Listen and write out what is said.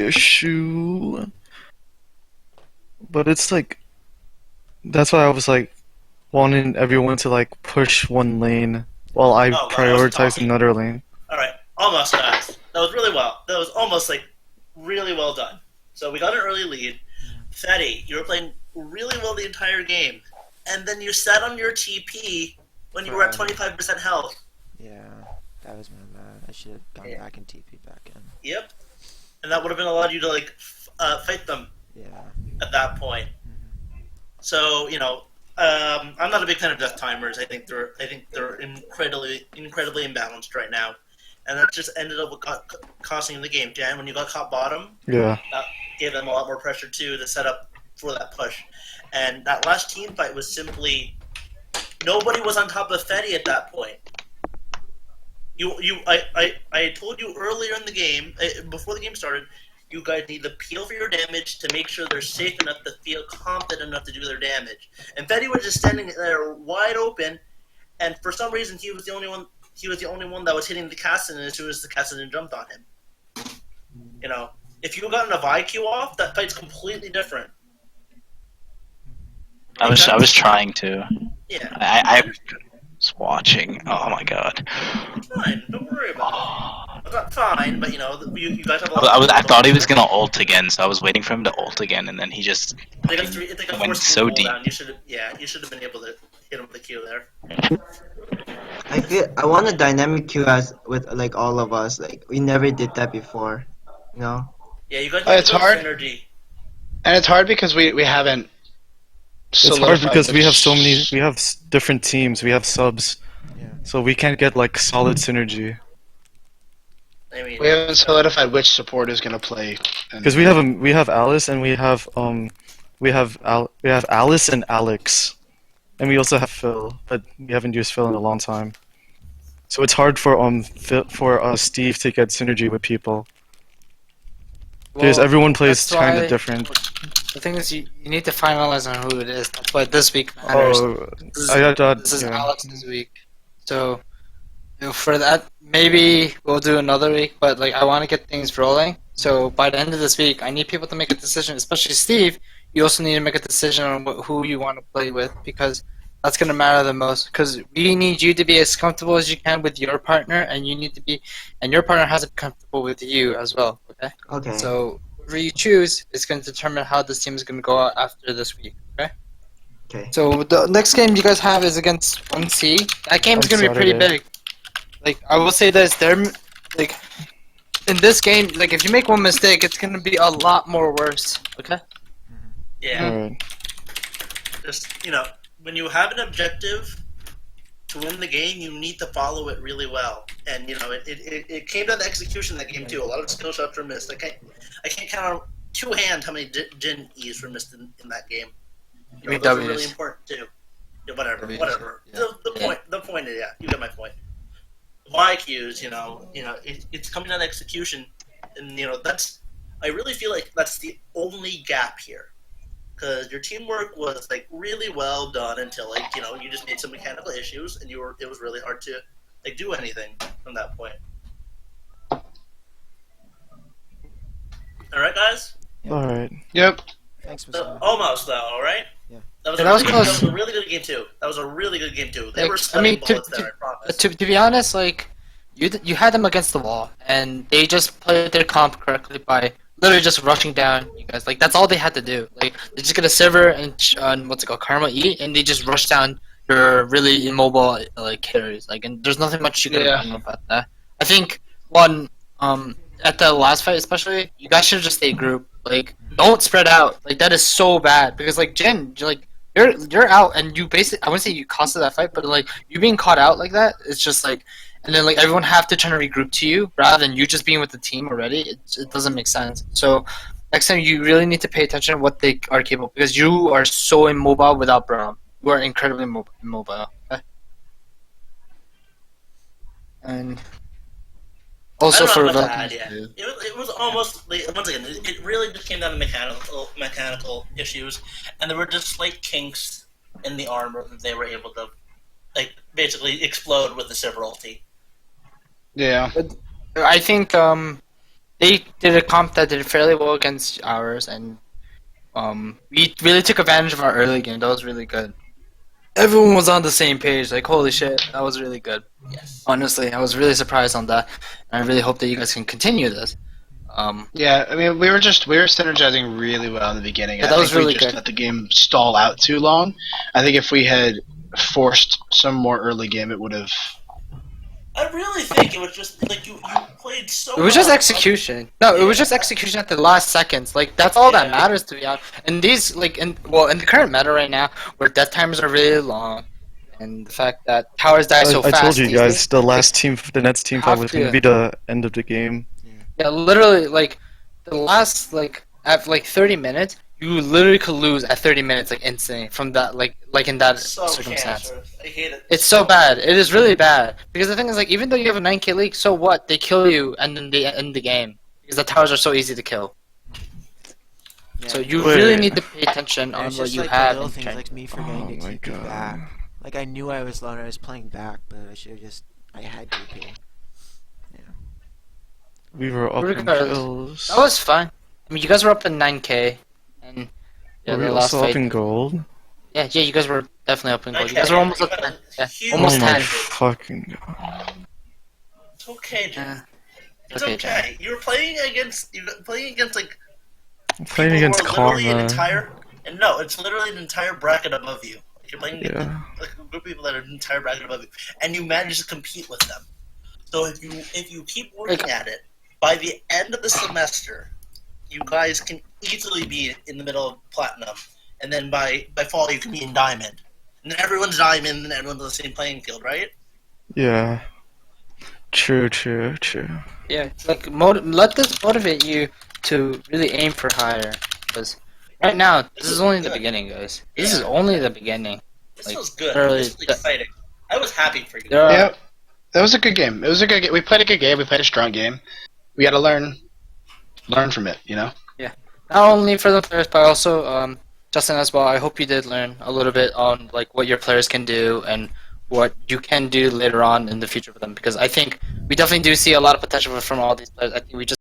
issue, but it's like that's why I was like wanting everyone to like push one lane while I Oh god, I wasn't prioritize talking. another lane. All right, almost guys. That was really well. That was almost like really well done. So we got an early lead. Fetty, you were playing really well the entire game, and then you sat on your TP when you were at Forever. 25% health. Yeah, that was my bad. I should have gone Yeah. back and TP back in. Yep, and that would have been allowed you to like fight them Yeah. at that point. So I'm not a big fan of death timers. I think they're incredibly imbalanced right now, and that just ended up with costing the game. Jan, when you got caught bottom, Yeah. that gave them a lot more pressure too to set up for that push. And that last team fight was simply nobody was on top of Fetty at that point. I told you earlier in the game, before the game started, you guys need to peel for your damage to make sure they're safe enough to feel confident enough to do their damage. And Fetty was just standing there wide open, and for some reason he was the only one. He was the only one that was hitting the Cassidon as soon as the Cassidon jumped on him. If you gotten a VIQ off, that fight's completely different. I was trying to. Yeah, I was watching. Oh my god. it's fine. Don't worry about it. It's not fine, but you guys have a I, lot I, was, of I people thought he going was there. gonna ult again, so I was waiting for him to ult again, and then he just They got fucking they got went forced so to deep. down. You should have been able to hit him with the Q there. I want a dynamic queue as with like all of us. Like we never did that before. You know? Yeah, you guys Oh, need it's to build hard. synergy. And it's hard because we haven't It's hard solidified because we have which- so many. We have different teams. We have subs, Yeah. so we can't get like solid synergy. I mean, we haven't solidified which support is gonna play. Because we have Alice and we have Alice and Alex, and we also have Phil, but we haven't used Phil in a long time. So it's hard for Steve to get synergy with people because Well, everyone plays that's kind why- of different. The thing is, you need to finalize on who it is. That's why this week matters. Oh, This is, I thought this is yeah. Alex this week. So, for that, maybe we'll do another week, but I want to get things rolling. So, by the end of this week, I need people to make a decision, especially Steve. You also need to make a decision on who you want to play with, because that's going to matter the most. Because we need you to be as comfortable as you can with your partner, and your partner has to be comfortable with you as well. Okay. Okay. So whoever you choose is going to determine how this team is going to go out after this week. Okay. Okay. So the next game you guys have is against 1C. That game is On going to be pretty Saturday. big. I will say this: in this game, if you make one mistake, it's going to be a lot more worse. Okay. yeah, Alright. just when you have an objective to win the game, you need to follow it really well. And it came down to execution in that game too. A lot of skill shots were missed. I can't count on two hands how many Jin E's were missed in that game. Those are really W's. important too. Yeah, whatever. Yeah. The point is, yeah, you get my point. YQs, it's coming down to execution, and I really feel like that's the only gap here. Because your teamwork was really well done until you just made some mechanical issues and it was really hard to do anything from that point. All right, guys. Alright. Yep. Thanks, Mr. Almost though. All right. Yeah. That was, Yeah, that was that close. was a really good game too. That was a really good game too. They Like, were I sweating mean, to- bullets there. I promise. To be honest, you had them against the wall, and they just played their comp correctly by literally just rushing down you guys. That's all they had to do. They just get a Sivir and what's it called, Karma E, and they just rush down your really immobile carries. And there's nothing much you can do about that. I think at the last fight especially, you guys should just stay group. Don't spread out. That is so bad because Jin, you're out and you basically, I wouldn't say you costed that fight, but you being caught out like that, it's just and then everyone have to try to regroup to you rather than you just being with the team already. It doesn't make sense. So next time you really need to pay attention to what they are capable, because you are so immobile without Braum. You are incredibly immobile. Okay? And also I don't for know about Velkin, that, yeah. too. It was almost once again. It really just came down to mechanical issues, and there were just slight kinks in the armor that they were able to basically explode with the Sivir ulti. Yeah. I think they did a comp that did fairly well against ours, and we really took advantage of our early game. That was really good. Everyone was on the same page. Like, holy shit, that was really good. Yes. Honestly, I was really surprised on that, and I really hope that you guys can continue this. Yeah, I mean, we were synergizing really well in the beginning. Yeah, I that think was really we just good. let the game stall out too long. I think if we had forced some more early game, it would have. I really think it was just like you played so. It was just well. execution. No, it was just execution at the last seconds. Like that's all that matters to be honest. And these in the current meta right now, where death timers are really long, and the fact that towers die so I fast. told you these guys days, the Nets team fight have was going to- to be the end of the game. Yeah, literally, like the last at 30 minutes, you literally could lose at 30 minutes, like instantly from that, like in that So circumstance. cancer. I hate it. It's so bad. It is really bad. Because the thing is, like, even though you have a 9k league, so what? They kill you and then they end the game. Because the towers are so easy to kill. Yeah. So you Wait. really need to pay attention And on it's what just you like have. the little and things try- like me forgetting Oh to my TP God. back. Like I knew I was low and I was playing back, but I should have just I had TP. We were up in Regardless, kills. That was fun. I mean, you guys were up in 9k. And yeah, Were we the last also fight. up in gold? Yeah, you guys were definitely up in gold. You Okay, guys were almost you up got in a yeah, huge almost Oh my 10. fucking god. It's okay, Jim. Yeah. It's Okay, okay. You're playing against like I'm playing people against who are literally an Karma. entire and no, it's literally an entire bracket above you. Like you're playing against Yeah. like a group of people that are an entire bracket above you, and you manage to compete with them. So if you keep working at it, by the end of the semester, you guys can easily be in the middle of platinum, and then by fall you can be in diamond. And then everyone's diamond, and everyone's on the same playing field, right? Yeah. True. Yeah, like let this motivate you to really aim for higher. Because right now, this is only the beginning, guys. This is only the beginning. This Like, was good. early- This was exciting. I was happy for you. There are, Yeah, that was a good game. It was a good game. We played a good game. We played a strong game. We got to learn from it. You know. not only for the players, but also Justin as well. I hope you did learn a little bit on like what your players can do and what you can do later on in the future for them. Because I think we definitely do see a lot of potential from all these players. I think we just